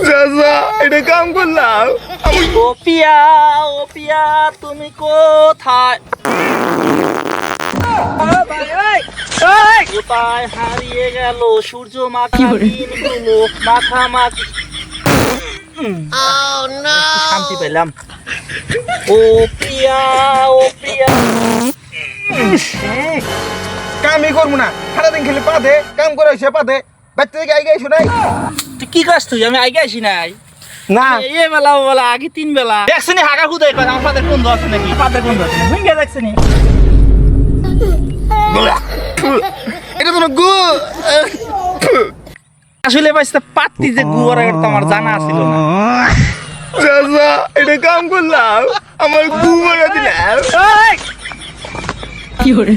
চাচা এটা কাম করলাম। ও পিয়া তুমি কোথায়? কোথায় হারিয়ে গেল সূর্য মাথা দিনগুলো মাখামাখি। শান্তি পেলাম। ও প্রিয়া কামই করবো না, সারাদিন খেলে পাধে কাম করে এসে পাধে বাচ্চা থেকে আগে এসো নাই। তুই কি কাজ? তুই আমি আগে আসি নাই না এই বেলা ও বেলা আগে 3 বেলা দেখছিনি হাগা খুদাই করে আমার পাদের কোন আছে নাকি? পাদের কোন আছে হুঙ্গে দেখছিনি? এটা তো গু আসলে বাইস্তা পাত্তি যে গুয়ার আগে তো আমার জানা ছিল না। চাচা এটা কাম করলাম, আমার গু মারা দিলাম। কি করে